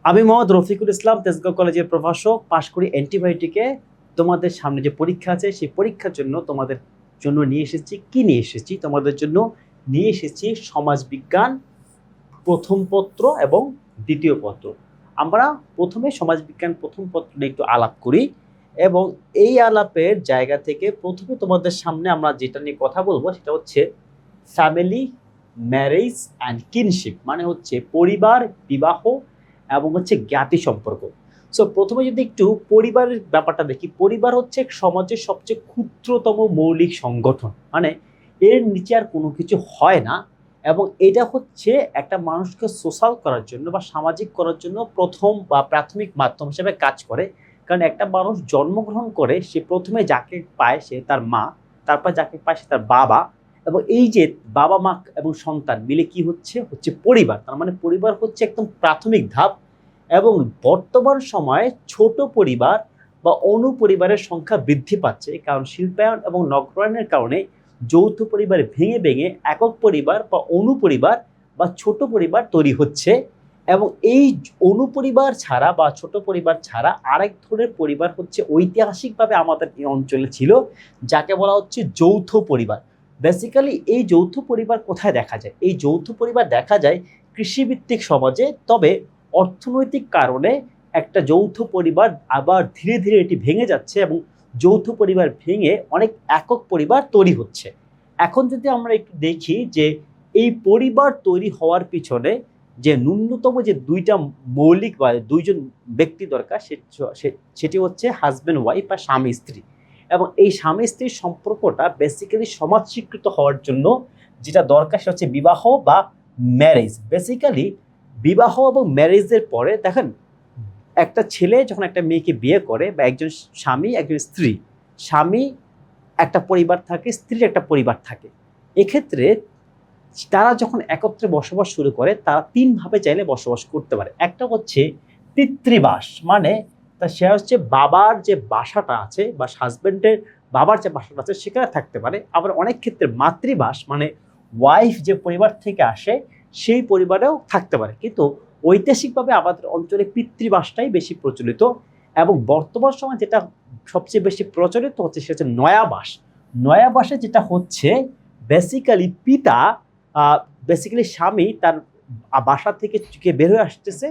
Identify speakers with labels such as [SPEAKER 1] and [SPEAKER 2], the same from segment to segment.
[SPEAKER 1] আমি মোহাম্মদ রফিকুল ইসলাম, তেজগাঁও কলেজের প্রভাষক, পাশ করি অ্যান্টিবায়োটিকে। তোমাদের সামনে যে পরীক্ষা আছে সেই পরীক্ষার জন্য তোমাদের জন্য তোমাদের জন্য নিয়ে এসেছি সমাজবিজ্ঞান প্রথম পত্র এবং দ্বিতীয় পত্র। আমরা প্রথমে সমাজবিজ্ঞান প্রথম পত্র নিয়ে একটু আলাপ করি এবং এই আলাপের জায়গা থেকে প্রথমে তোমাদের সামনে আমরা যেটা নিয়ে কথা বলবো সেটা হচ্ছে ফ্যামিলি, ম্যারেজ অ্যান্ড কিনশিপ, মানে হচ্ছে পরিবার, বিবাহ এবং হচ্ছে জ্ঞাতি সম্পর্ক। সো প্রথমে যদি একটু পরিবারের ব্যাপারটা দেখি, পরিবার হচ্ছে সমাজের সবচেয়ে ক্ষুদ্রতম মৌলিক সংগঠন, মানে এর নিচে আর কোনো কিছু হয় না। এবং এটা হচ্ছে একটা মানুষকে সোশ্যাল করার জন্য বা সামাজিক করার জন্য প্রথম বা প্রাথমিক মাধ্যম হিসেবে কাজ করে। কারণ একটা মানুষ জন্মগ্রহণ করে, সে প্রথমে যাকে পায় সে তার মা, তারপর যাকে পায় সে তার বাবা, এবং এই যে বাবা মা এবং সন্তান মিলে কি হচ্ছে হচ্ছে পরিবার। তার মানে পরিবার হচ্ছে একদম প্রাথমিক ধাপ। এবং বর্তমান সময়ে ছোট পরিবার বা অনুপরিবারের সংখ্যা বৃদ্ধি পাচ্ছে, কারণ শিল্পায়ন এবং নগরায়নের কারণে যৌথ পরিবার ভেঙে ভেঙে একক পরিবার বা অনুপরিবার বা ছোট পরিবার তৈরি হচ্ছে। এবং এই অনুপরিবার ছাড়া বা ছোট পরিবার ছাড়া আরেক ধরনের পরিবার হচ্ছে ঐতিহাসিকভাবে আমাদের এই অঞ্চলে ছিল, যাকে বলা হচ্ছে যৌথ পরিবার। বেসিক্যালি এই যৌথ পরিবার কোথায় দেখা যায়? এই যৌথ পরিবার দেখা যায় কৃষিভিত্তিক সমাজে। তবে অর্থনৈতিক কারণে একটা যৌথ পরিবার আবার ধীরে ধীরে এটি ভেঙে যাচ্ছে এবং যৌথ পরিবার ভেঙে অনেক একক পরিবার তৈরি হচ্ছে। এখন যদি আমরা একটু দেখি যে এই পরিবার তৈরি হওয়ার পিছনে যে ন্যূনতম যে দুইটা মৌলিক বা দুইজন ব্যক্তি দরকার, সেটি হচ্ছে হাজব্যান্ড ওয়াইফ বা স্বামী স্ত্রী। এবং এই স্বামী স্ত্রীর সম্পর্কটা বেসিক্যালি সমাজ স্বীকৃত হওয়ার জন্য যেটা দরকার সেটা হচ্ছে বিবাহ বা ম্যারেজ। বেসিক্যালি বিবাহ এবং ম্যারেজের পরে দেখেন, একটা ছেলে যখন একটা মেয়েকে বিয়ে করে বা একজন স্বামী একজন স্ত্রী, স্বামী একটা পরিবার থাকে, স্ত্রীর একটা পরিবার থাকে। এক্ষেত্রে তারা যখন একত্রে বসবাস শুরু করে তারা তিনভাবে চাইলে বসবাস করতে পারে। একটা হচ্ছে পিতৃবাস, মানে সে হচ্ছে বাবার যে বাসাটা আছে বা হাজবেন্ডের বাবার যে বাসাটা আছে সেখানে থাকতে পারে। আবার অনেক ক্ষেত্রে মাতৃবাস, মানে ওয়াইফ যে পরিবার থেকে আসে সেই পরিবারেও থাকতে পারে। কিন্তু ঐতিহাসিকভাবে আমাদের অঞ্চলে পিতৃবাসটাই বেশি প্রচলিত। এবং বর্তমান সময় যেটা সবচেয়ে বেশি প্রচলিত হচ্ছে সেটা হচ্ছে নয়াবাস। নয়াবাসে যেটা হচ্ছে বেসিক্যালি পিতা, বেসিক্যালি স্বামী তার বাসা থেকে বের হয়ে আসতেছে,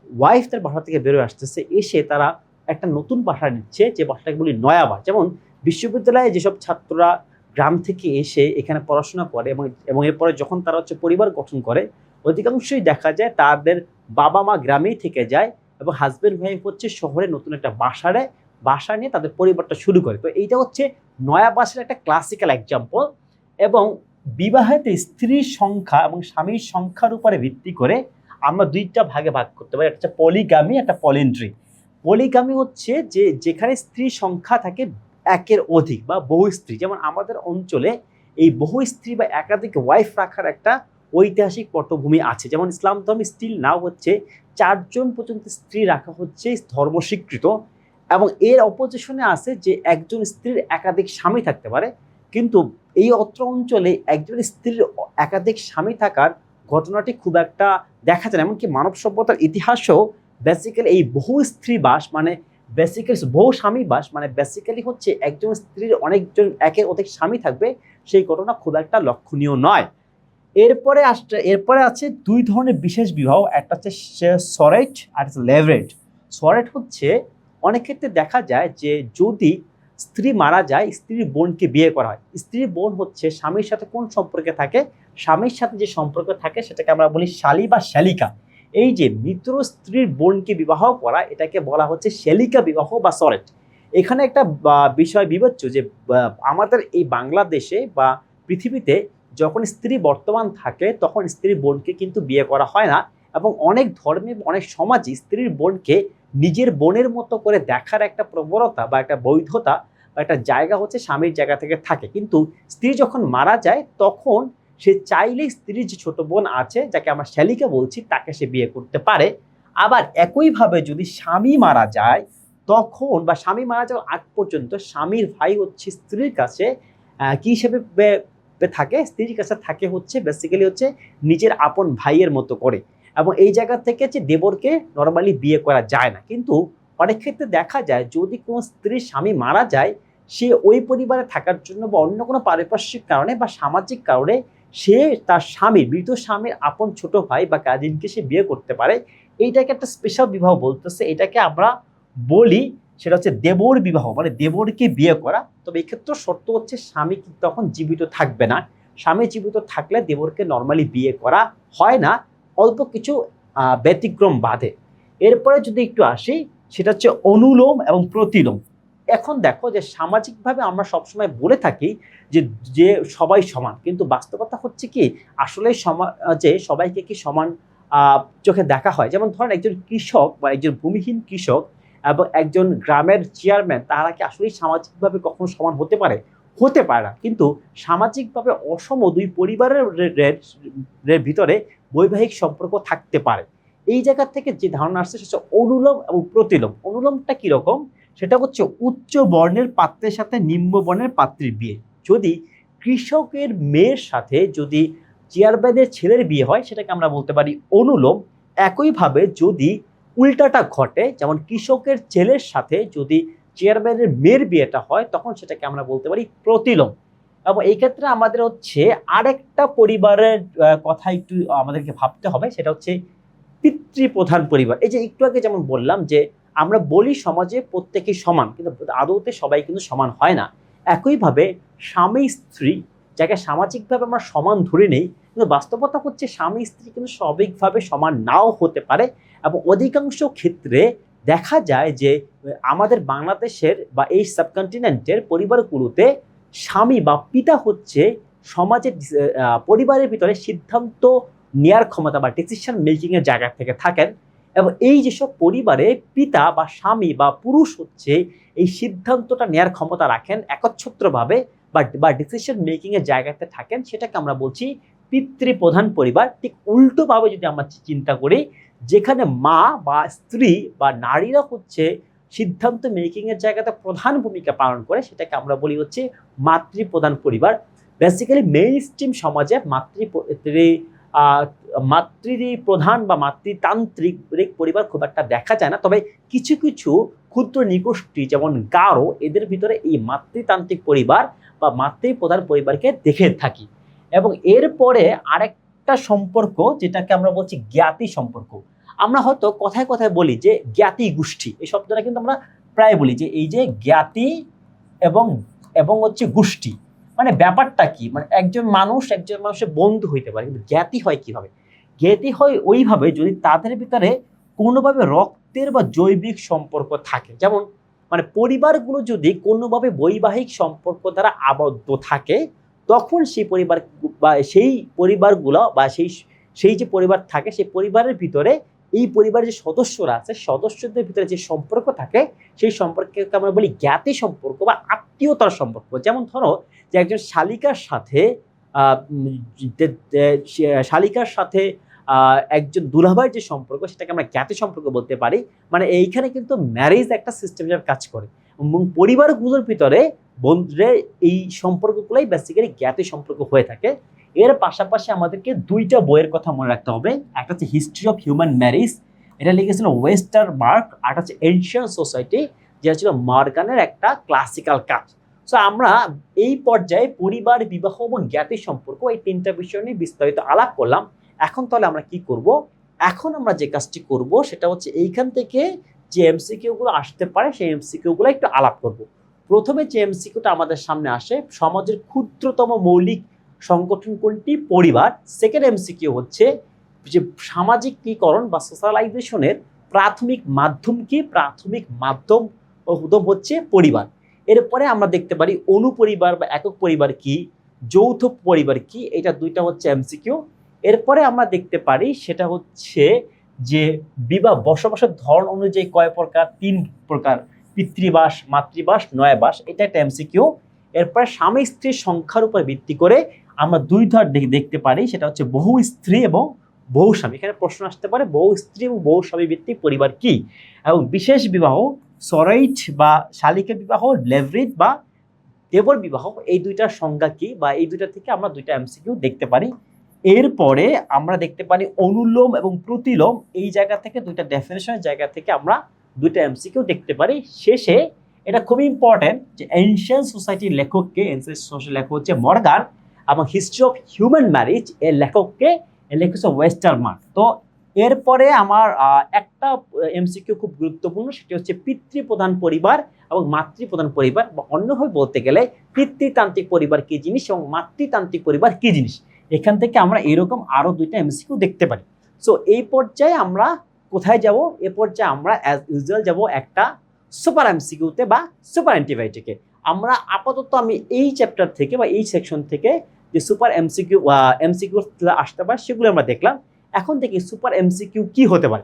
[SPEAKER 1] ওয়াইফ তার বাসা থেকে বের হয়ে আসতেছে, এসে তারা একটা নতুন বাসা নিচ্ছে, যে বাসাটাকে বলি নয়াবাস। যেমন বিশ্ববিদ্যালয়ে যেসব ছাত্ররা গ্রাম থেকে এসে এখানে পড়াশোনা করে এবং এরপরে যখন তারা হচ্ছে পরিবার গঠন করে, অধিকাংশই দেখা যায় তাদের বাবা মা গ্রামেই থেকে যায় এবং হাজব্যান্ড ওয়াইফ হচ্ছে শহরে নতুন একটা বাসা নিয়ে তাদের পরিবারটা শুরু করে। তো এইটা হচ্ছে নয়াবাসের একটা ক্লাসিক্যাল এক্সাম্পল। এবং বিবাহেতে স্ত্রীর সংখ্যা এবং স্বামীর সংখ্যার উপরে ভিত্তি করে আমরা দুইটা ভাগে ভাগ করতে পারি, একটা হচ্ছে পলিগামি, একটা পলিএন্ড্রি। পলিগামি হচ্ছে যে যেখানে স্ত্রীর সংখ্যা থাকে একের অধিক বা বহু স্ত্রী। যেমন আমাদের অঞ্চলে এই বহু স্ত্রী বা একাধিক ওয়াইফ রাখার একটা ঐতিহাসিক পটভূমি আছে। যেমন ইসলাম ধর্ম স্টিল নাও হচ্ছে 4 জন পর্যন্ত স্ত্রী রাখা হচ্ছে ধর্ম স্বীকৃত। এবং এর অপোজিশনে আছে যে একজন স্ত্রীর একাধিক স্বামী থাকতে পারে। কিন্তু এই অত্র অঞ্চলে একজন স্ত্রীর একাধিক স্বামী থাকার ঘটনাটি খুব একটা দেখা যায় না। এমনকি মানব সভ্যতার ইতিহাসেও বেসিক্যালি এই বহু স্ত্রী বাস, মানে বেসিক্যালি বহু স্বামী বাস, মানে বেসিক্যালি হচ্ছে একজন স্ত্রীর অনেকজন একের অধিক স্বামী থাকবে, সেই ঘটনা খুব একটা লক্ষণীয় নয়। এরপরে আছে দুই ধরনের বিশেষ বিবাহ, একটা হচ্ছে সরেট আর হচ্ছে লেভরেট। সরেট হচ্ছে অনেক ক্ষেত্রে দেখা যায় যে যদি স্ত্রী মারা যায়, স্ত্রীর বোনকে বিয়ে করা হয়। স্ত্রীর বোন হচ্ছে স্বামীর সাথে কোন সম্পর্কে থাকে? স্বামীর সাথে যে সম্পর্ক থাকে সেটাকে আমরা বলি শালী বা শ্যালিকা। এই যে মৃত স্ত্রীর বোনকে বিবাহ করা, এটাকে বলা হচ্ছে শ্যালিকা বিবাহ বা সরেট। এখানে একটা বিষয় বিবেচ্য যে আমাদের এই বাংলাদেশে বা পৃথিবীতে যখন স্ত্রী বর্তমান থাকে তখন স্ত্রীর বোনকে কিন্তু বিয়ে করা হয় না। এবং অনেক ধর্মে অনেক সমাজে স্ত্রীর বোনকে নিজের বোনের মতো করে দেখার একটা প্রবণতা বা একটা বৈধতা বা একটা জায়গা হচ্ছে স্বামীর জায়গা থেকে থাকে। কিন্তু স্ত্রী যখন মারা যায় তখন সে চাইলেই স্ত্রীর যে ছোট বোন আছে, যাকে আমরা শ্যালিকা বলছি, তাকে সে বিয়ে করতে পারে। আবার একইভাবে যদি স্বামী মারা যায় তখন, বা স্বামী মারা যাওয়ার আগ পর্যন্ত স্বামীর ভাই হচ্ছে স্ত্রীর কাছে কি হিসেবে থাকে? স্ত্রীর কাছে থাকে হচ্ছে বেসিক্যালি হচ্ছে নিজের আপন ভাইয়ের মতো করে। এবং এই জায়গা থেকে যে দেবরকে নর্মালি বিয়ে করা যায় না। কিন্তু অনেক ক্ষেত্রে দেখা যায় যদি কোনো স্ত্রীর স্বামী মারা যায়, সে ওই পরিবারে থাকার জন্য বা অন্য কোনো পারিপার্শ্বিক কারণে বা সামাজিক কারণে সে তার স্বামীর, মৃত স্বামীর আপন ছোট ভাই বা কাজিনকে সে বিয়ে করতে পারে। এইটাকে একটা স্পেশাল বিবাহ বলতেছে, এটাকে আমরা বলি সেটা হচ্ছে দেবর বিবাহ, মানে দেবরকে বিয়ে করা। তবে এক্ষেত্রে শর্ত হচ্ছে স্বামী কিন্তু তখন জীবিত থাকবে না। স্বামী জীবিত থাকলে দেবরকে নর্মালি বিয়ে করা হয় না, অল্প কিছু ব্যতিক্রম বাদে। এরপরে যদি একটু আসি, সেটা হচ্ছে অনুলোম এবং প্রতিলোম। এখন দেখো যে সামাজিকভাবে আমরা সবসময় বলে থাকি যে যে সবাই সমান, কিন্তু বাস্তবতা হচ্ছে কি আসলে সমাজে সবাইকে কি সমান চোখে দেখা হয়? যেমন ধরেন একজন কৃষক বা একজন ভূমিহীন কৃষক এবং একজন গ্রামের চেয়ারম্যান, তারা কি আসলে সামাজিকভাবে কখনো সমান হতে পারে? হতে পারে না। কিন্তু সামাজিকভাবে অসম দুই পরিবারের ভিতরে বৈবাহিক সম্পর্ক থাকতে পারে। এই জায়গা থেকে যে ধারণা আসছে সেটা অনুলোম এবং প্রতিলোম। অনুলোমটা কিরকম? সেটা হচ্ছে উচ্চ বর্ণের পাত্রের সাথে নিম্ন বর্ণের পাত্রীর বিয়ে। যদি কৃষকের মেয়ের সাথে যদি চেয়ারম্যানের ছেলের বিয়ে হয়, সেটাকে আমরা বলতে পারি অনুলোম। একইভাবে যদি উল্টাটা ঘটে, যেমন কৃষকের ছেলের সাথে যদি চেয়ারম্যানের মেয়ের বিয়েটা হয়, তখন সেটাকে আমরা বলতে পারি প্রতিলোম। এবং এই ক্ষেত্রে আমাদের হচ্ছে আরেকটা পরিবারের কথা একটু আমাদেরকে ভাবতে হবে, সেটা হচ্ছে পিতৃপ্রধান পরিবার। এই যে একটু আগে যেমন বললাম যে আমরা বলি সমাজে প্রত্যেকেই সমান, কিন্তু আদৌতে সবাই কিন্তু সমান হয় না। একইভাবে স্বামী স্ত্রী, যাকে সামাজিকভাবে আমরা সমান ধরে নেই, কিন্তু বাস্তবতা হচ্ছে স্বামী স্ত্রী কিন্তু স্বাভাবিকভাবে সমান নাও হতে পারে। এবং অধিকাংশ ক্ষেত্রে দেখা যায় যে আমাদের বাংলাদেশের বা এই সাবকন্টিনেন্টের পরিবারগুলোতে স্বামী বা পিতা হচ্ছে সমাজের পরিবারের ভিতরে সিদ্ধান্ত নেয়ার ক্ষমতা বা ডিসিশন মেকিং এর জায়গা থেকে থাকেন। এবং এই যেসব পরিবারে পিতা বা স্বামী বা পুরুষ হচ্ছে এই সিদ্ধান্তটা নেয়ার ক্ষমতা রাখেন একচ্ছত্রভাবে বা ডিসিশন মেকিং এর জায়গাতে থাকেন, সেটাকে আমরা বলছি পিতৃপ্রধান পরিবার। ঠিক উল্টোভাবে যদি আমরা চিন্তা করি, যেখানে মা বা স্ত্রী বা নারীরা হচ্ছে সিদ্ধান্ত মেকিং এর জায়গাতে প্রধান ভূমিকা পালন করে, সেটাকে আমরা বলি হচ্ছে মাতৃপ্রধান পরিবার। বেসিক্যালি মেইন স্ট্রিম সমাজে মাতৃপ্রধান বা মাতৃতান্ত্রিক পরিবার খুব একটা দেখা যায় না। তবে কিছু কিছু ক্ষুদ্র নিগোষ্ঠী যেমন গারো, এদের ভিতরে এই মাতৃতান্ত্রিক পরিবার বা মাতৃপ্রধান পরিবারকে দেখে থাকি। এবং এরপরে আরেকটা সম্পর্ক, যেটাকে আমরা বলছি জ্ঞাতি সম্পর্ক। আমরা হয়তো কথায় কথায় বলি যে জ্ঞাতি গোষ্ঠী, এই শব্দটা কিন্তু আমরা প্রায় বলি যে এই যে জ্ঞাতি এবং এবং হচ্ছে গোষ্ঠী, মানে ব্যাপারটা কি, মানে একজন মানুষের বন্ধু হইতে পারে, কিন্তু জ্ঞাতি হয় কিভাবে? জ্ঞাতি হয় ওইভাবে যদি তাদের ভিতরে কোনোভাবে রক্তের বা জৈবিক সম্পর্ক থাকে। যেমন মানে পরিবারগুলো যদি কোনোভাবে বৈবাহিক সম্পর্ক দ্বারা আবদ্ধ থাকে, তখন সেই পরিবার বা সেই পরিবারগুলো বা সেই যে পরিবার থাকে, সেই পরিবারের ভিতরে এই পরিবারের যে সদস্যরা আছে, সদস্যদের ভিতরে যে সম্পর্ক থাকে, সেই সম্পর্ককে আমরা বলি জ্ঞাতি সম্পর্ক বা আত্মীয়তার সম্পর্ক। যেমন ধরো যে একজন শালিকার সাথে একজন দুলাভাইয়ের যে সম্পর্ক, সেটাকে আমরা জ্ঞাতি সম্পর্ক বলতে পারি। মানে এইখানে কিন্তু ম্যারেজ একটা সিস্টেম কাজ করে, এবং পরিবারগুলোর ভিতরে বন্ধুরে এই সম্পর্কগুলোই বেসিক্যালি জ্ঞাতি সম্পর্ক হয়ে থাকে। এর পাশাপাশি আমাদেরকে দুইটা বইয়ের কথা মনে রাখতে হবে। একটা হচ্ছে হিস্ট্রি অফ হিউম্যান ম্যারেজ, এটা লিখেছিল ওয়েস্টার মার্ক। আর একটা হচ্ছে এনশিয়েন্ট সোসাইটি, যেটা ছিল মর্গানের একটা ক্লাসিক্যাল কাজ। সো আমরা এই পর্যায়ে পরিবার, বিবাহ এবং জ্ঞাতি সম্পর্ক, এই তিনটা বিষয় নিয়ে বিস্তারিত আলাপ করলাম। এখন তাহলে আমরা কি করব? এখন আমরা যে কাজটি করব সেটা হচ্ছে এইখান থেকে যে এমসিকিউ গুলো আসতে পারে, সেই এমসিকিউ গুলো একটু আলাপ করব। প্রথমে যে এমসিকিউটা আমাদের সামনে আসে, সমাজের ক্ষুদ্রতম মৌলিক সংগঠন কোনটি? পরিবার। সেকেন্ড এমসিকিউ হচ্ছে যে সামাজিকীকরণ বা সোশ্যালাইজেশনের প্রাথমিক মাধ্যম কি? প্রাথমিক মাধ্যম হচ্ছে পরিবার। এরপরে আমরা দেখতে পারি অনুপরিবার বা একক পরিবার কি, যৌথ পরিবার কি, এটা দুইটা হচ্ছে এমসিকিউ। এরপরে আমরা দেখতে পারি সেটা হচ্ছে যে বসবাসের ধরন অনুযায়ী কয় প্রকার? 3 প্রকার, পিতৃবাস, মাতৃবাস, নয়াবাস, এটা একটা এমসিকিউ। এরপরে স্বামী স্ত্রীর সংখ্যার উপর ভিত্তি করে আমরা দুই ধর দেখতে পারি, সেটা হচ্ছে বহু স্ত্রী এবং বহু স্বামী। এখানে প্রশ্ন আসতে পারে বহু স্ত্রী এবং বহু স্বামী ভিত্তিক পরিবার কি, এবং বিশেষ বিবাহ, সরাইট বা শালিকা বিবাহ, লেভরিট বা দেবর বিবাহ, এই দুইটার সংজ্ঞা কি, বা এই দুইটা থেকে আমরা দুইটা এমসিকিউ দেখতে পারি। এরপরে আমরা দেখতে পারি অনুলোম এবং প্রতিলোম, এই জায়গা থেকে দুইটা ডেফিনেশনের জায়গা থেকে আমরা দুইটা এমসিকিউ দেখতে পারি। শেষে এটা খুবই ইম্পর্টেন্ট যে এনশিয়েন্ট সোসাইটির লেখককে, এনশিয়েন্ট সোসাইটির লেখক হচ্ছে মর্গান, এবং হিস্ট্রি অফ হিউম্যান ম্যারেজ এর লেখককে, লেখক হচ্ছে ওয়েস্টারমান। তো এরপরে আমার একটা এমসিকিউ খুব গুরুত্বপূর্ণ, সেটি হচ্ছে পিতৃপ্রধান পরিবার এবং মাতৃপ্রধান পরিবার, বা অন্যভাবে বলতে গেলে পিতৃতান্ত্রিক পরিবার কি জিনিস এবং মাতৃতান্ত্রিক পরিবার কি জিনিস। এখান থেকে আমরা এরকম আরো দুইটা এমসিকিউ দেখতে পারি। সো এই পর্যায়ে আমরা কোথায় যাব? এ পর্যায়ে আমরা অ্যাজ ইউজুয়াল যাব একটা সুপার এমসিকিউতে বা সুপার অ্যান্টিবায়োটিকে। আমরা আপাতত আমি এই চ্যাপ্টার থেকে বা এই সেকশন থেকে যে সুপার এমসিকিউ আসতে পারে সেগুলো আমরা দেখলাম। এখন থেকে সুপার এমসিকিউ কি হতে পারে?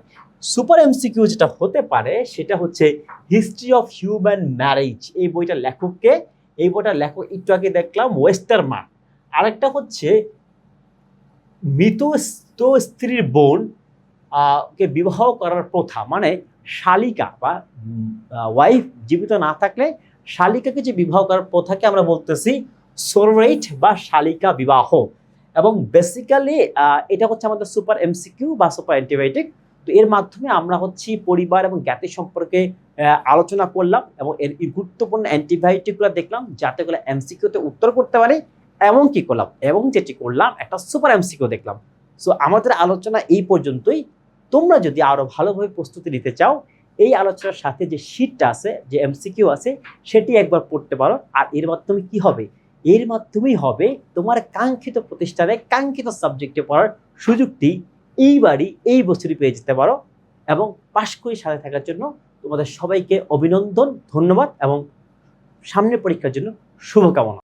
[SPEAKER 1] সুপার এমসিকিউ যেটা হতে পারে সেটা হচ্ছে হিস্ট্রি অফ হিউম্যান ম্যারেজ, এই বইটার লেখককে, এই বইটার লেখক একটু আগে দেখলাম ওয়েস্টারমান। আরেকটা হচ্ছে মৃত স্ত্রীর বোন কে বিবাহ করার প্রথা, মানে শালিকা বা ওয়াইফ জীবিত না থাকলে শালিকাকে যে বিবাহ করার প্রথাকে আমরা বলতেছি সোররেট বা শালিকা বিবাহ। এবং বেসিক্যালি এটা হচ্ছে আমাদের সুপার এমসিকিউ বা সুপার অ্যান্টিবায়োটিক। তো এর মাধ্যমে আমরা হচ্ছে পরিবার এবং জ্ঞাতি সম্পর্কে আলোচনা করলাম এবং এর গুরুত্বপূর্ণ অ্যান্টিবায়োটিকগুলো দেখলাম যাতে করে এমসিকিউতে উত্তর করতে পারে। এবং কি করলাম, এবং যেটি করলাম একটা সুপার এমসিকিউ দেখলাম। সো আমাদের আলোচনা এই পর্যন্তই। তোমরা যদি আরো ভালোভাবে প্রস্তুতি নিতে চাও, এই আলোচনার সাথে যে শীটটা আছে, যে এমসিকিউ আছে, সেটি একবার পড়তে পারো। আর এর মাধ্যমে কি হবে? এর মাধ্যমেই হবে তোমার কাঙ্ক্ষিত প্রতিষ্ঠানে কাঙ্ক্ষিত সাবজেক্টে পড়ার সুযোগটি এইবারই, এই বছরই পেয়ে যেতে পারো। এবং পাশ করে সাথে থাকার জন্য তোমাদের সবাইকে অভিনন্দন, ধন্যবাদ এবং সামনের পরীক্ষার জন্য শুভকামনা।